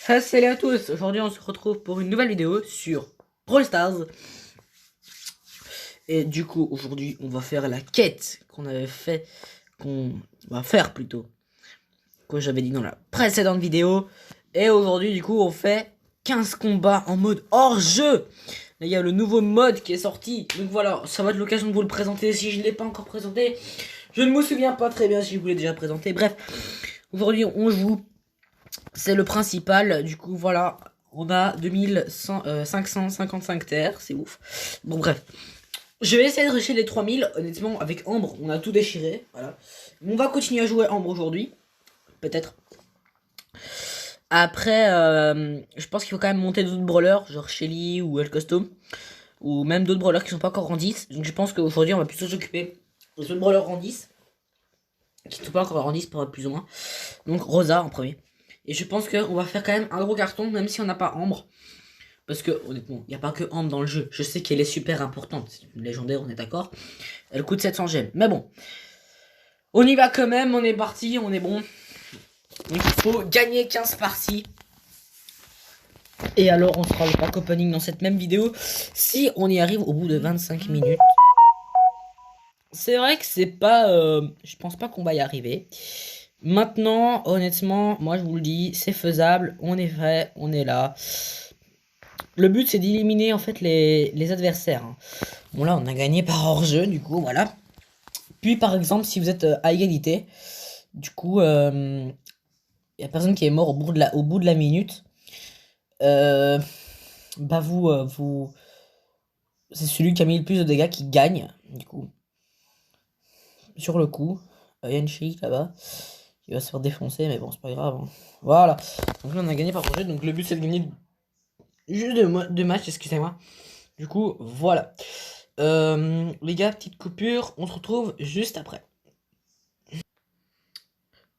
Salut à tous, aujourd'hui on se retrouve pour une nouvelle vidéo sur Brawl Stars. Et du coup aujourd'hui on va faire la quête qu'on avait fait, qu'on va faire plutôt, que j'avais dit dans la précédente vidéo. Et aujourd'hui du coup on fait 15 combats en mode hors jeu. Il y a le nouveau mode qui est sorti, donc voilà, ça va être l'occasion de vous le présenter si je ne l'ai pas encore présenté. Je ne me souviens pas très bien si je vous l'ai déjà présenté, bref. Aujourd'hui on joue. C'est le principal, du coup voilà, on a 2555 terres, c'est ouf. Bon bref, je vais essayer de rusher les 3000, honnêtement avec Ambre, on a tout déchiré, voilà. On va continuer à jouer Ambre aujourd'hui, peut-être. Après, je pense qu'il faut quand même monter d'autres brawlers, genre Shelly ou El Custom, ou même d'autres brawlers qui sont pas encore en 10. Donc je pense qu'aujourd'hui on va plutôt s'occuper des autres brawlers en 10, qui ne sont pas encore en 10 pour plus ou moins. Donc Rosa en premier. Et je pense qu'on va faire quand même un gros carton, même si on n'a pas Ambre. Parce que, honnêtement, il n'y a pas que Ambre dans le jeu. Je sais qu'elle est super importante. C'est une légendaire, on est d'accord. Elle coûte 700 gemmes. Mais bon. On y va quand même, on est parti, on est bon. Donc il faut gagner 15 parties. Et alors, on fera le pack opening dans cette même vidéo. Si on y arrive au bout de 25 minutes. C'est vrai que c'est pas... je pense pas qu'on va y arriver. Maintenant, honnêtement, moi je vous le dis, c'est faisable. On est vrai, on est là. Le but c'est d'éliminer en fait les adversaires. Hein. Bon là on a gagné par hors-jeu du coup voilà. Puis par exemple si vous êtes à égalité, du coup y a personne qui est mort au bout de la minute. Euh, Bah vous c'est celui qui a mis le plus de dégâts qui gagne du coup. Sur le coup, y a une chic là-bas qui va se faire défoncer mais bon c'est pas grave. Hein. Voilà. Donc là on a gagné par hors-jeu donc le but c'est de gagner juste deux matchs excusez-moi. Du coup voilà. Les gars, petite coupure, on se retrouve juste après.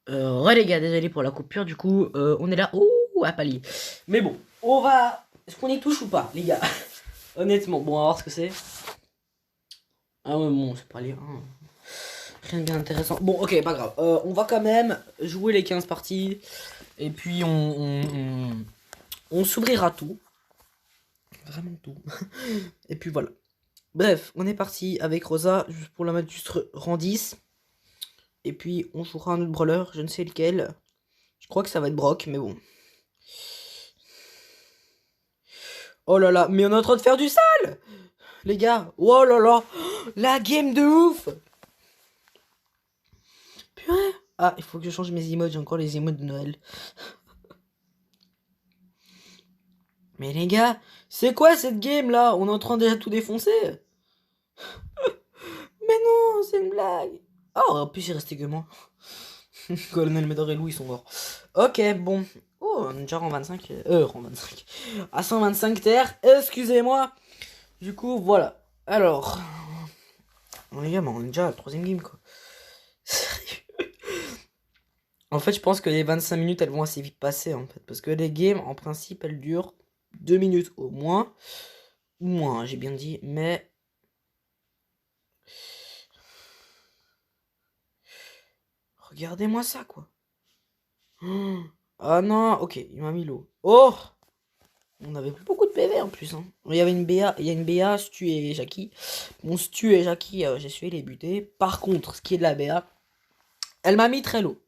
Ouais les gars, désolé pour la coupure, du coup, on est là, ouh, à palier. Mais bon, on va... Est-ce qu'on y touche ou pas, les gars? Honnêtement, bon, on va voir ce que c'est. Ah ouais, bon, c'est pas lire, hein. Rien de bien intéressant. Bon, ok, pas grave. On va quand même jouer les 15 parties. Et puis, on s'ouvrira tout. Vraiment tout. Et puis voilà. Bref, on est parti avec Rosa, juste pour la mettre juste rang 10. Et puis on jouera un autre brawler, je ne sais lequel. Je crois que ça va être Brock, mais bon. Oh là là, mais on est en train de faire du sale, les gars. Oh là là, la game de ouf. Purée. Ah, il faut que je change mes emotes, j'ai encore les emotes de Noël. Mais les gars, c'est quoi cette game là? On est en train de tout défoncer. Mais non, c'est une blague. Oh, en plus il restait que moi. Colonel Médor et Louis sont morts. Ok, bon. Oh, on est déjà en 25. En 25. À 125 terres, excusez-moi. Du coup, voilà. Alors. Oh, les gars, mais on est déjà à la troisième game, quoi. Sérieux. En fait, je pense que les 25 minutes, elles vont assez vite passer, en fait. Parce que les games, en principe, elles durent 2 minutes au moins. Ou moins, j'ai bien dit. Mais. Regardez-moi ça, quoi. Ah non, ok, il m'a mis l'eau. Oh! On avait plus beaucoup de PV en plus. Hein. Il y avait une BA, il y a une BA, Stu et Jackie. Bon, Stu et Jackie, j'ai suivi les buter. Par contre, ce qui est de la BA, elle m'a mis très low.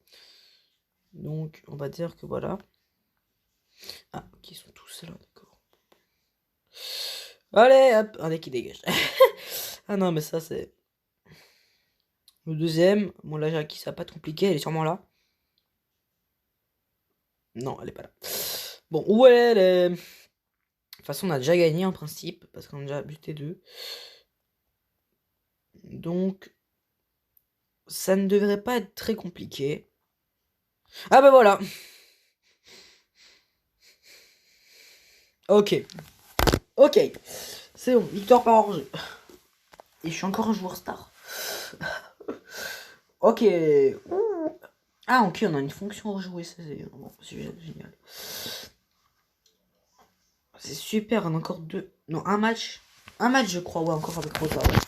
Donc, on va dire que voilà. Ah, ok, ils sont tous là, d'accord. Allez, hop, un des qui dégage. Ah non, mais ça, c'est. Le deuxième, bon, là, Jackie, ça va pas être compliqué, elle est sûrement là. Non, elle est pas là. Bon, où elle est? De toute façon, on a déjà gagné en principe, parce qu'on a déjà buté deux. Donc, ça ne devrait pas être très compliqué. Ah bah voilà. Ok. Ok. C'est bon, victoire par hors-jeu. Et je suis encore un joueur star. Ok. Ouh. Ah ok, on a une fonction rejouer, c'est bon, génial. C'est super, on a encore deux. Non, un match. Un match je crois, ouais, encore avec Rosa, ouais.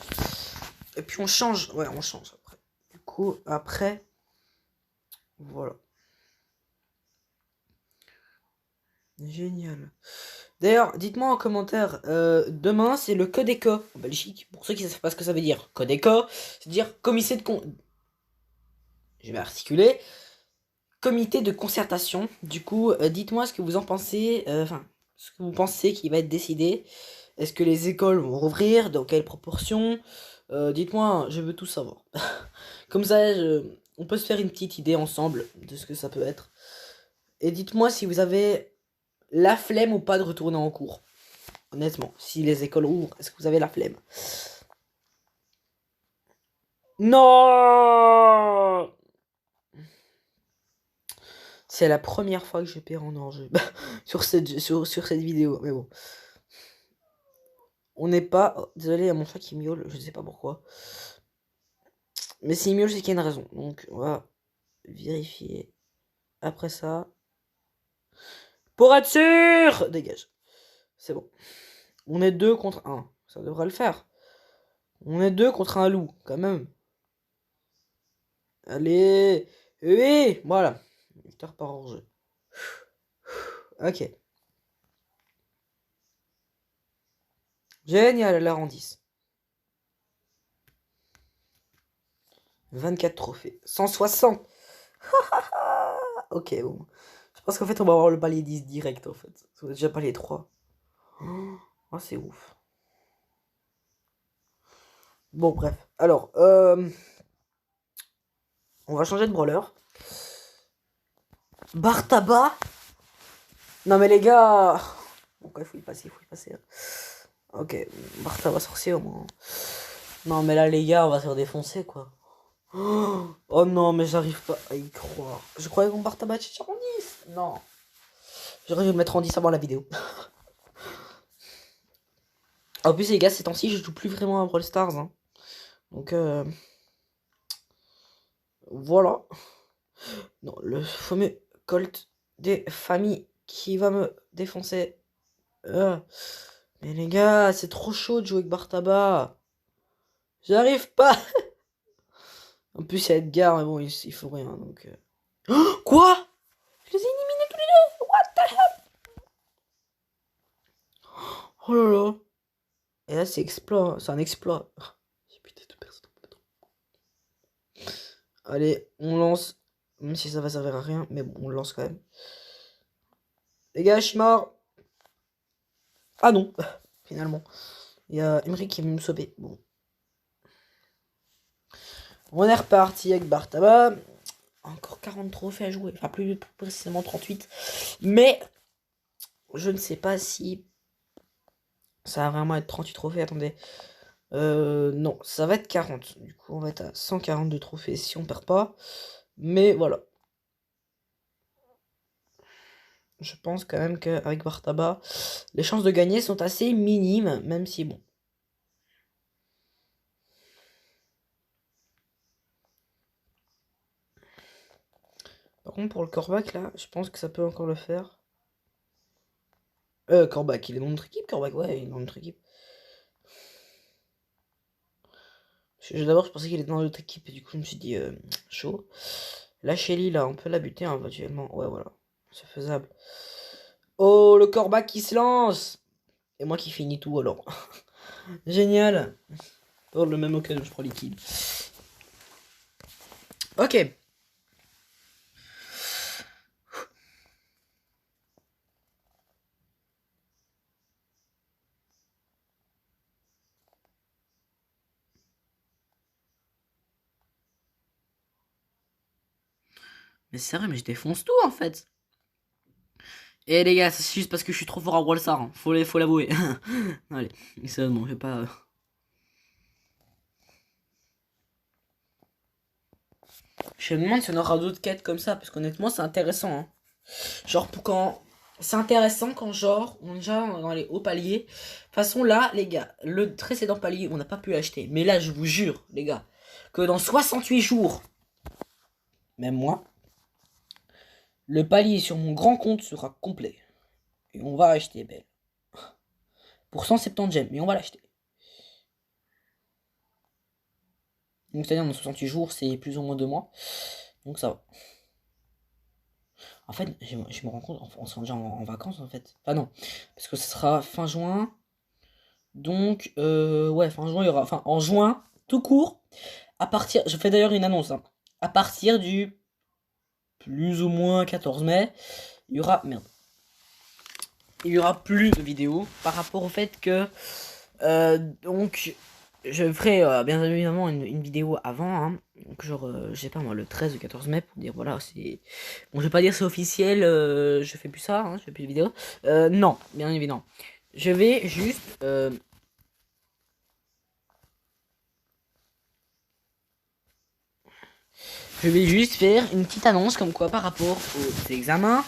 Et puis on change. Ouais, on change après. Du coup, après. Voilà. Génial. D'ailleurs, dites-moi en commentaire, demain c'est le Codeco en Belgique. Pour ceux qui ne savent pas ce que ça veut dire, Codeco, c'est-à-dire comité de je vais articuler. Comité de concertation. Du coup, dites-moi ce que vous en pensez, enfin, ce que vous pensez qui va être décidé. Est-ce que les écoles vont rouvrir? Dans quelle proportion? Dites-moi, je veux tout savoir. Comme ça, on peut se faire une petite idée ensemble de ce que ça peut être. Et dites-moi si vous avez la flemme ou pas de retourner en cours. Honnêtement, si les écoles ouvrent, est-ce que vous avez la flemme? Non! C'est la première fois que je perds en enjeu sur cette vidéo, mais bon. On n'est pas... oh, désolé, il y a mon chat qui miaule, je sais pas pourquoi. Mais s'il miaule, c'est qu'il y a une raison. Donc, on va vérifier. Après ça... Pour être sûr! Dégage. C'est bon. On est 2 contre 1. Ça devrait le faire. On est 2 contre un loup, quand même. Allez! Oui! Voilà. Victoire par hors-jeu. Ok. Génial, l'arrondisse. 24 trophées. 160. Ok, bon. Je pense qu'en fait, on va avoir le palier 10 direct, en fait. On a déjà palier 3. Oh, c'est ouf. Bon, bref. Alors, on va changer de brawler. Bartaba. Non, mais les gars. Bon, il faut y passer, il faut y passer. Ok, Bartaba sorcier au moins. Non, mais là, les gars, on va se faire défoncer, quoi. Oh non, mais j'arrive pas à y croire. Je croyais qu'on Bartaba était en 10. Non. J'aurais dû le mettre en 10 avant la vidéo. En plus, les gars, ces temps-ci, je joue plus vraiment à Brawl Stars. Hein. Donc, voilà. Non, le fameux Colt des familles qui va me défoncer. Mais les gars, c'est trop chaud de jouer avec Bartaba. J'arrive pas. En plus, il y a Edgar, mais bon, il faut rien. Donc, quoi? Je les ai éliminés tous les deux. What the hell? Oh là là. Et là, c'est exploit. C'est un exploit. J'ai buté deux personnes. Allez, on lance. Même si ça va servir à rien. Mais bon, on le lance quand même. Les gars, je suis mort. Ah non. Finalement. Il y a Emery qui est venu me sauver. Bon. On est reparti avec Bartaba. Encore 40 trophées à jouer. Enfin, plus précisément 38. Mais je ne sais pas si ça va vraiment être 38 trophées. Attendez. Non, ça va être 40. Du coup, on va être à 142 trophées si on perd pas. Mais voilà. Je pense quand même qu'avec Bartaba, les chances de gagner sont assez minimes. Même si, bon. Par contre, pour le Corbac, là, je pense que ça peut encore le faire. Corbac, il est dans notre équipe, Corbac, ouais, il est dans notre équipe. D'abord, je pensais qu'il était dans notre équipe, et du coup, je me suis dit, chaud. La Shelly, là, on peut la buter, hein, éventuellement. Ouais, voilà, c'est faisable. Oh, le Corbac qui se lance! Et moi qui finis tout, alors. Génial! Pour le même occasion, je prends liquide. Ok. Mais c'est vrai, mais je défonce tout, en fait. Et les gars, c'est juste parce que je suis trop fort à Brawl Stars, hein. Faut l'avouer. Allez, sérieusement, je vais pas... Je me demande si on aura d'autres quêtes comme ça, parce qu'honnêtement, c'est intéressant. Hein. Genre, pour quand... C'est intéressant quand, genre, on est déjà dans les hauts paliers. De toute façon, là, les gars, le précédent palier, on n'a pas pu l'acheter. Mais là, je vous jure, les gars, que dans 68 jours, même moi, le palier sur mon grand compte sera complet. Et on va acheter, belle. Pour 170 gemmes, mais on va l'acheter. Donc, c'est-à-dire, dans 68 jours, c'est plus ou moins 2 mois. Donc, ça va. En fait, je me rends compte, on sera déjà en vacances en fait. Ah non, parce que ce sera fin juin. Donc, ouais, fin juin, il y aura. Enfin, en juin, tout court. À partir. Je fais d'ailleurs une annonce, hein. À partir du plus ou moins 14 mai, il y aura. Merde. Il y aura plus de vidéos par rapport au fait que. Donc, je ferai bien évidemment une vidéo avant, hein. Donc, genre, je sais pas moi, le 13 ou 14 mai pour dire voilà, c'est. Bon, je vais pas dire c'est officiel, je fais plus ça, hein, je fais plus de vidéos. Non, bien évidemment. Je vais juste. Je vais juste faire une petite annonce comme quoi par rapport aux examens.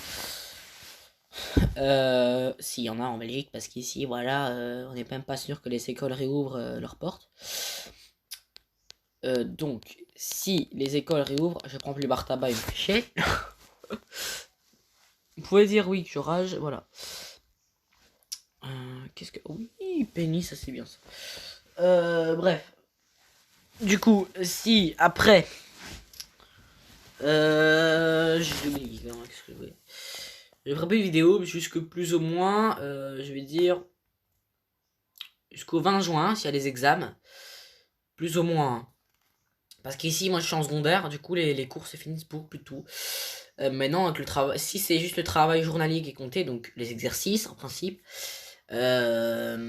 S'il y en a en Belgique, parce qu'ici, voilà, on n'est même pas sûr que les écoles réouvrent leurs portes. Donc, si les écoles réouvrent, je prends plus bar tabac, il me fait chier. Vous pouvez dire oui que je rage, voilà. Qu'est-ce que... Oui, Penny, ça c'est bien ça. Bref. Du coup, si après... J'ai oublié, qu'est-ce que je voulais. Je ferai pas une vidéo jusque plus ou moins, je vais dire... Jusqu'au 20 juin, s'il y a les examens. Plus ou moins. Parce qu'ici, moi, je suis en secondaire, du coup, les cours se finissent beaucoup plus tôt. Maintenant, avec le travail, si c'est juste le travail journalier qui est compté, donc les exercices, en principe, là,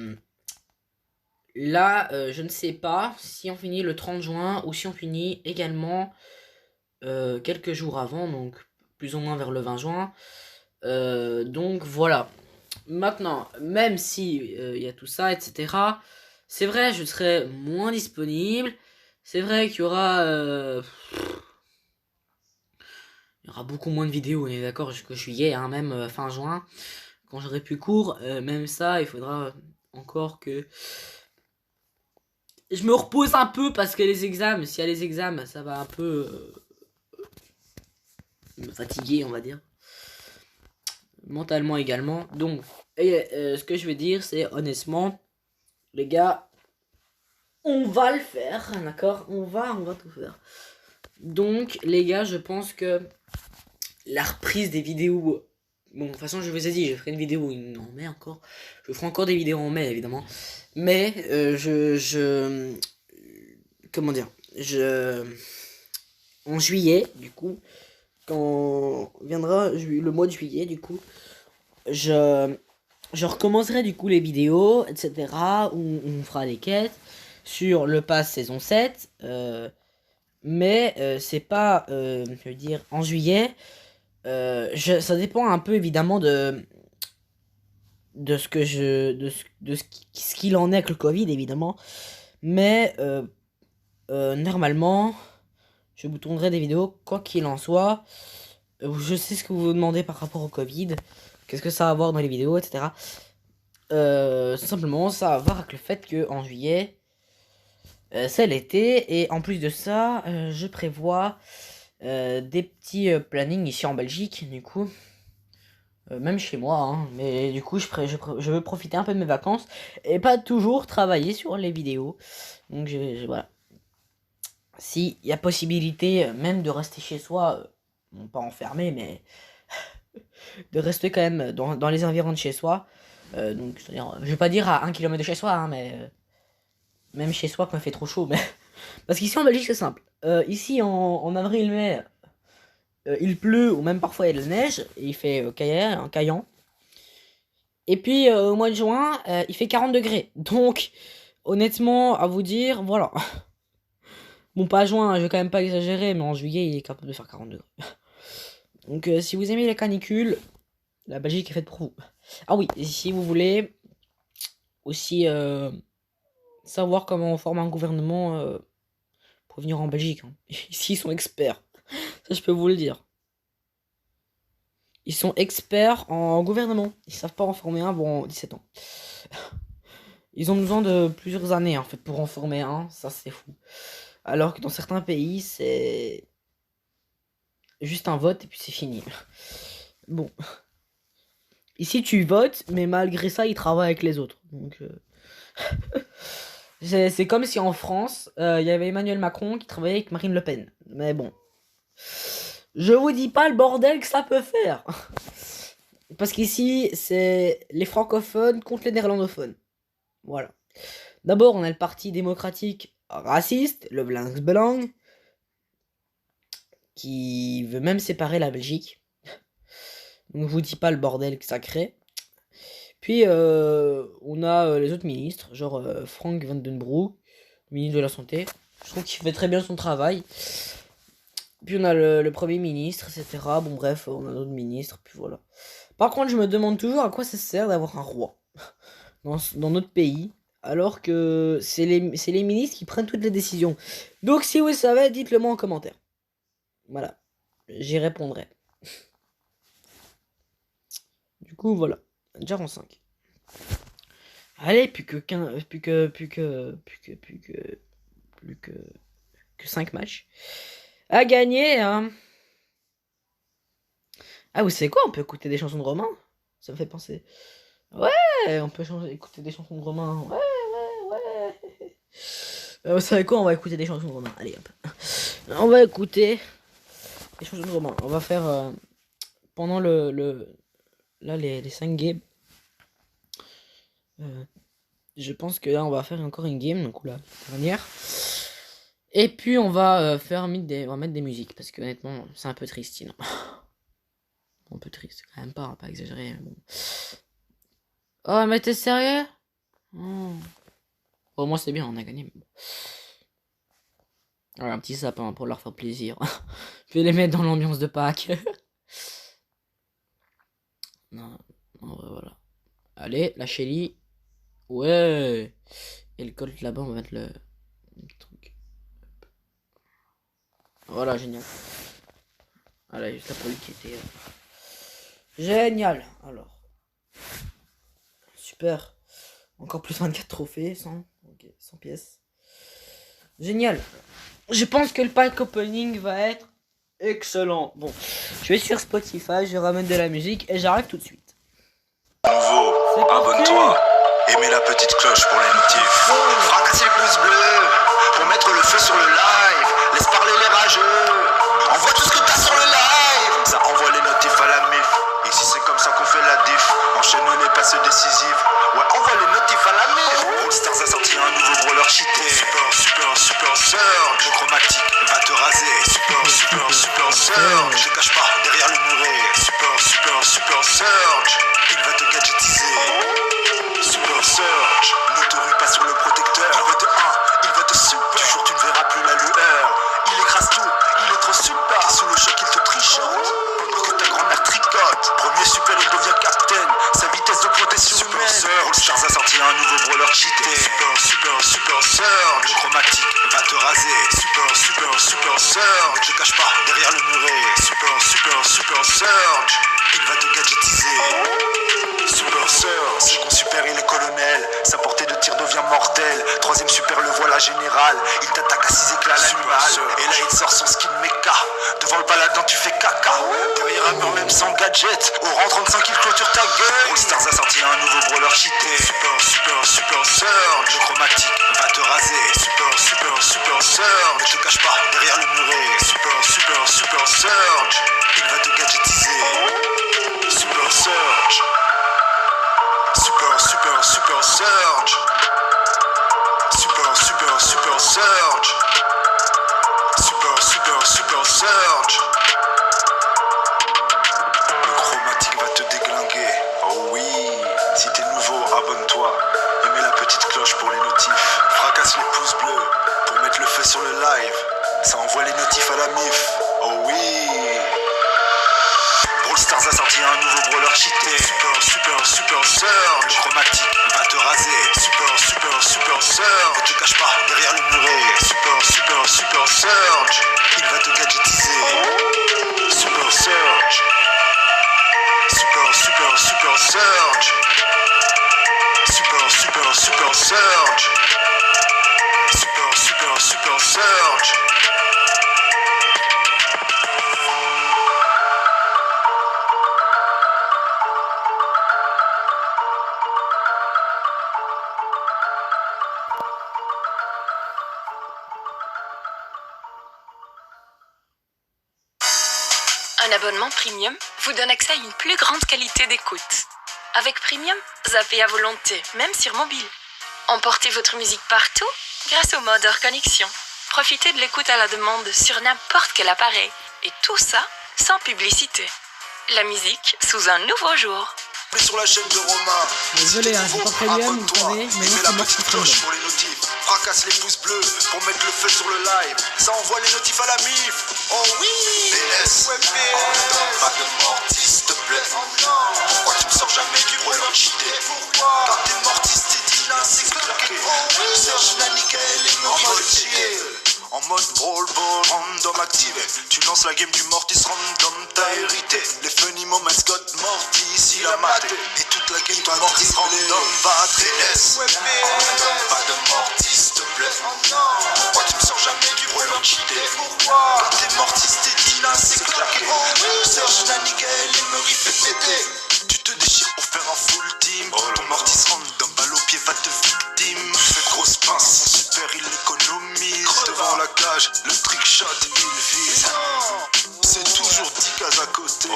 je ne sais pas si on finit le 30 juin ou si on finit également quelques jours avant, donc plus ou moins vers le 20 juin. Donc voilà. Maintenant, même si il y a tout ça, etc., c'est vrai, je serai moins disponible. C'est vrai qu'il y aura beaucoup moins de vidéos, on est d'accord, jusqu'au juillet, hein, même fin juin, quand j'aurai plus cours. Même ça, il faudra encore que je me repose un peu parce que les examens, s'il y a les examens, ça va un peu me fatiguer, on va dire. Mentalement également. Donc, ce que je veux dire, c'est honnêtement, les gars, on va le faire, d'accord, on va tout faire. Donc, les gars, je pense que la reprise des vidéos. Bon, de toute façon, je vous ai dit, je ferai une vidéo en mai encore. Je ferai encore des vidéos en mai, évidemment. Mais, comment dire, en juillet, du coup, quand viendra le mois de juillet, du coup, je, je recommencerai du coup les vidéos, etc. Où on fera des quêtes sur le pass saison 7. Mais c'est pas, je veux dire, en juillet. Ça dépend un peu évidemment de ce que de ce qu'il en est avec le Covid, évidemment. Mais normalement, je vous tournerai des vidéos, quoi qu'il en soit. Je sais ce que vous vous demandez par rapport au Covid. Qu'est-ce que ça va avoir dans les vidéos, etc. Simplement, ça va voir avec le fait que en juillet, c'est l'été. Et en plus de ça, je prévois des petits plannings ici en Belgique, du coup. Même chez moi, hein. Mais du coup, je veux profiter un peu de mes vacances et pas toujours travailler sur les vidéos. Donc, voilà. S'il y a possibilité, même de rester chez soi, non pas enfermé, mais de rester quand même dans les environs de chez soi. Donc, c'est-à-dire, je vais pas dire à 1 km de chez soi, hein, mais même chez soi quand il fait trop chaud. Mais parce qu'ici en Belgique, c'est simple. Ici, en avril-mai, il pleut ou même parfois il y a de la neige et il fait caillant. Et puis au mois de juin, il fait 40 degrés. Donc, honnêtement, à vous dire, voilà. Bon, pas juin, je vais quand même pas exagérer, mais en juillet, il est capable de faire 40 degrés. Donc, si vous aimez la canicule, la Belgique est faite pour vous. Ah oui, et si vous voulez aussi savoir comment on forme un gouvernement pour venir en Belgique, hein. Ici, ils sont experts. Ça, je peux vous le dire. Ils sont experts en gouvernement. Ils savent pas en former un avant 17 ans. Ils ont besoin de plusieurs années en fait pour en former un, ça c'est fou. Alors que dans certains pays, c'est juste un vote et puis c'est fini. Bon, ici tu votes, mais malgré ça, ils travaillent avec les autres. Donc c'est comme si en France, il y avait Emmanuel Macron qui travaillait avec Marine Le Pen. Mais bon, Je vous dis pas le bordel que ça peut faire. Parce qu'ici, c'est les francophones contre les néerlandophones. Voilà. D'abord, on a le parti démocratique raciste, le Blanks Belang, qui veut même séparer la Belgique. Donc je vous dis pas le bordel que ça crée. Puis on a les autres ministres, genre Frank Van Den Broek, ministre de la Santé. Je trouve qu'il fait très bien son travail. Puis on a le Premier ministre, etc. Bon bref, on a d'autres ministres, puis voilà. Par contre, je me demande toujours à quoi ça sert d'avoir un roi dans notre pays, alors que c'est les ministres qui prennent toutes les décisions. Donc si vous savez, dites-le moi en commentaire. Voilà, j'y répondrai. Du coup, voilà, déjà en 5. Allez, plus que 5 matchs à gagner, hein. Ah, vous savez quoi? On peut écouter des chansons de Romain. Ça me fait penser. Ouais, on peut écouter des chansons de Romain. Ouais, ouais, ouais. Vous savez quoi? On va écouter des chansons de Romain. Allez, hop. On va écouter des chansons de Romain. On va faire pendant là, les 5 games. Je pense que là, on va faire encore une game. Donc, la dernière. Et puis, on va on va mettre des musiques. Parce que honnêtement, c'est un peu triste sinon. Un peu triste, quand même pas, pas exagéré. Bon. Oh, mais t'es sérieux? Oh. Au moins, c'est bien, on a gagné. Bon. Alors, un petit sapin pour leur faire plaisir. Je vais les mettre dans l'ambiance de Pâques. Non, non, voilà. Allez, la Shelly. Ouais. Et le Colt là-bas, on va mettre le truc. Voilà, génial. Voilà, juste la police qui était. Génial. Alors. Super. Encore plus 24 trophées, 100. Ok, 100 pièces. Génial. Je pense que le pack opening va être excellent. Bon, je vais sur Spotify, je ramène de la musique et j'arrive tout de suite. Nouveau, abonne-toi et mets la petite cloche pour les notifs. Fracasser les pouces bleus pour mettre le feu sur le live. Laisse parler les rageux. Envoie tout ce que t'as sur le live. Ça envoie les notifs à la mif. Et si c'est comme ça qu'on fait la diff, enchaîne les passes décisives. Ouais, envoie les notifs à la mif. All Stars a sorti un nouveau brawler cheaté. Super surge. Le chromatique va te raser. Super surge. Je cache pas derrière le muret. Super surge. Il va te gadgetiser. Super surge. Ne te rue pas sur le protecteur. Il va te 1, il va te super. Toujours tu ne verras plus la lueur. Il écrase tout, il est trop super. T'es sous le choc, il te trichote. Pendant que ta grand-mère tricote. Premier super, il devient captain. Sa vitesse de protection humaine. All Stars a sorti un nouveau brawler cheaté. Super surge. Le chromatique va te raser. Super surge. Ne te cache pas derrière le muret. Super surge. Il va te gadgetiser. Super surge. Second super, il est colonel. Sa portée de tir devient mortelle. Troisième super, le voilà général. Il t'attaque à 6 éclats l'animal. Et là, il sort son skin mecha. Devant le paladin, tu fais caca. Derrière un mur, même sans gadget. Au rang 35, il clôture ta gueule. All Stars a sorti un nouveau brawler cheaté. Super surge. Le chromatique va te raser. Super surge. Ne te cache pas derrière le muret. Super surge. Il va te gadgetiser. Super surge. Super surge. Super surge. Super surge. Le chromatique va te déglinguer. Oh oui. Si t'es nouveau, abonne-toi et mets la petite cloche pour les notifs. Fracasse les pouces bleus pour mettre le feu sur le live. Ça envoie les notifs à la mif. Oh oui. All Stars a sorti un nouveau brawler cheaté. Super surge. Le chromatique va te raser. Super surge. Ne te cache pas derrière le muret. Super surge. Il va te gadgetiser. Super surge. Super surge. Super surge. Super surge. abonnement Premium vous donne accès à une plus grande qualité d'écoute. Avec Premium, zappez à volonté, même sur mobile. Emportez votre musique partout grâce au mode hors connexion. Profitez de l'écoute à la demande sur n'importe quel appareil. Et tout ça sans publicité. La musique sous un nouveau jour. Sur la chaîne de Romain. Désolé, hein, c'est pas Premium, vous savez, mais mets la petite cloche pour les notifs. Fracasse les pouces bleus pour mettre le feu sur le live. Ça envoie les notifs à la MIF. Oh oui. BS. Ouais, BS. Pas de mortis, s'il te plaît. Oh non. Pourquoi tu me sors jamais du roller cheaté? Car t'es mortis, t'es Dina, c'est claqué. Serge, la nickel et me en mode brawl ball, random activé. Tu lances la game du Mortis random, t'as hérité. Les funny moments, God Mortis, il a maté. Et toute la game du Mortis random va te laisse. Pas de Mortis, s'il te plaît. Pourquoi tu me sors jamais du roller cheaté? Quand t'es Mortis, t'es Dina, c'est claqué. Serge, la nickel et me fait péter. Tu te déchires pour faire un full team. Ton Mortis random, balle au pied, va te victime. Fais grosse pince, son super il économise. Devant la cage, le trick shot il vise. C'est toujours 10 cases à côté.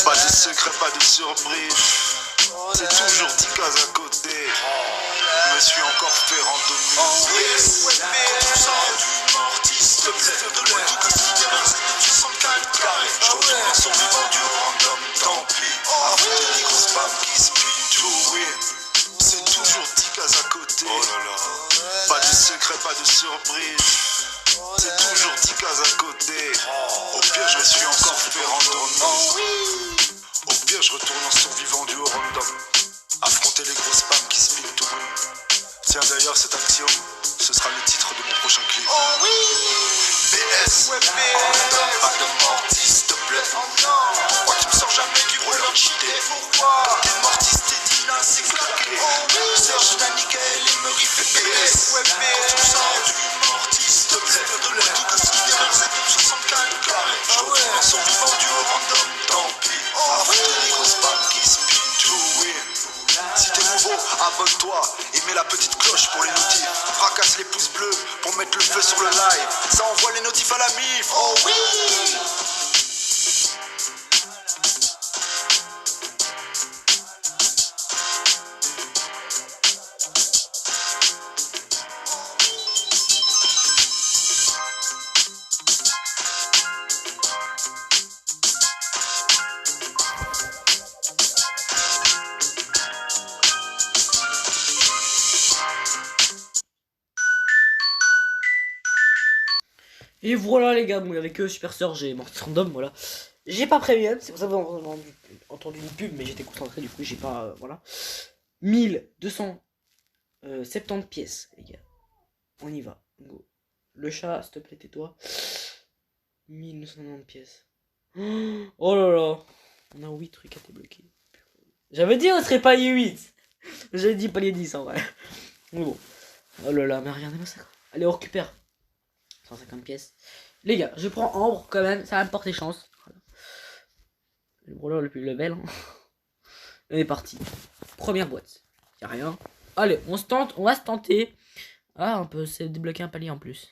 Pas de secret, pas de surprise. C'est toujours 10 cases à côté. Je me suis encore fait randomiser. Tout ça du Mortis, s'il te plaît. De loin tout considéré, c'est 64 carrés. Je retourne en survivant du random, tant pis. Affronter les grosses femmes qui spin to win. C'est toujours 10 cases à côté. Pas de secret, pas de surprise. C'est toujours 10 cases à côté. Au pire, je me suis encore fait randomiser. Au pire, je retourne en survivant du haut random. Affronter les grosses spams qui spin to win. Tiens, d'ailleurs, cet axiome, ce sera le titre de mon prochain clip. Oh oui! BS. Ouais, BS. Pas de mortis, s'il te plaît. Pourquoi tu me sors jamais du roller cheaté? Quand t'es mortis, t'es Dina, c'est claqué. Serge, la nickel et me fait BS. Ouais, BS. Quand tu me sors du mortis, s'il te plaît. De loin tout considéré, c'est 64 carrés. Je retourne en survivant du haut random, tant pis. Affronter les grosses spams qui spin to win. Si t'es nouveau, abonne-toi et mets la petite cloche pour les notifs. Fracasse les pouces bleus pour mettre le feu sur le live. Ça envoie les notifs à la MIF. Oh oui! Et voilà les gars, bon, avec eux, Super Sœur, j'ai Mortis Random, voilà. J'ai pas Premium, c'est pour ça que vous avez entendu une pub, mais j'étais concentré, du coup j'ai pas, voilà. 1270 pièces, les gars. On y va, go. Le chat, s'il te plaît, tais-toi. 1290 pièces. Oh là là. On a 8 trucs à débloquer. J'avais dit on serait palier 8. J'avais dit palier 10 en vrai. Mais bon. Oh là là, mais regardez-moi ça. Allez, on récupère. 150 pièces. Les gars, je prends Ambre quand même, ça va me porter chance. Voilà. Le brawler le plus level. Hein. On est parti. Première boîte. Y'a rien. Allez, on se tente, on va se tenter. Ah, on peut se débloquer un palier en plus.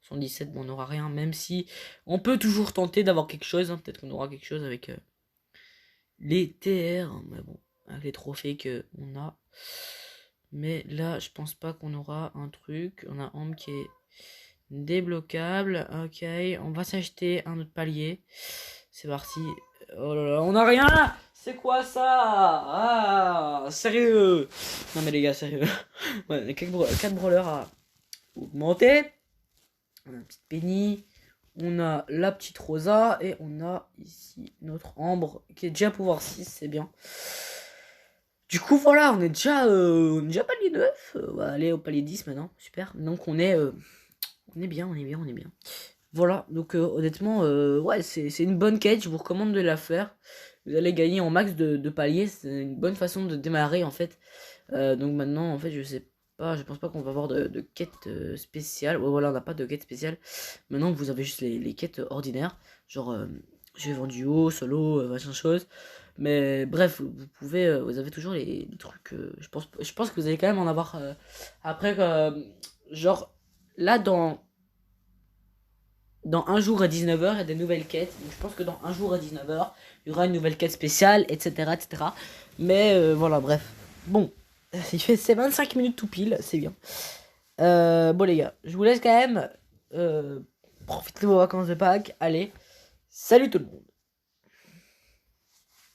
117, bon, on n'aura rien, même si on peut toujours tenter d'avoir quelque chose. Hein. Peut-être qu'on aura quelque chose avec les TR. Mais bon, avec les trophées qu'on a. Mais là, je pense pas qu'on aura un truc. On a Ambre qui est débloquable. Ok, on va s'acheter un autre palier. C'est parti. Oh là là, on a rien. C'est quoi ça? Ah, sérieux? Non mais les gars, sérieux. Ouais, 4 brawlers à augmenter. On a une petite Penny. On a la petite Rosa. Et on a ici notre Ambre qui est déjà pouvoir 6. C'est bien. Du coup, voilà, on est déjà palier 9. On va aller au palier 10 maintenant. Super. Donc, on est bien. Voilà. Donc, honnêtement, ouais, c'est une bonne quête. Je vous recommande de la faire. Vous allez gagner en max de paliers. C'est une bonne façon de démarrer, en fait. Donc, maintenant, en fait, je sais pas. Je pense pas qu'on va avoir de quête spéciale. Ouais, voilà, on n'a pas de quête spéciale. Maintenant, vous avez juste les quêtes ordinaires. Genre, je vais vendre duo, solo, machin chose. Mais bref, vous pouvez, vous avez toujours les trucs. Je pense que vous allez quand même en avoir après. Genre, là, dans dans un jour à 19h, il y a des nouvelles quêtes. Donc je pense que dans un jour à 19h, il y aura une nouvelle quête spéciale, etc. etc. Mais voilà, bref. Bon, c'est 25 minutes tout pile, c'est bien. Bon les gars, je vous laisse quand même. Profitez de vos vacances de Pâques. Allez, salut tout le monde.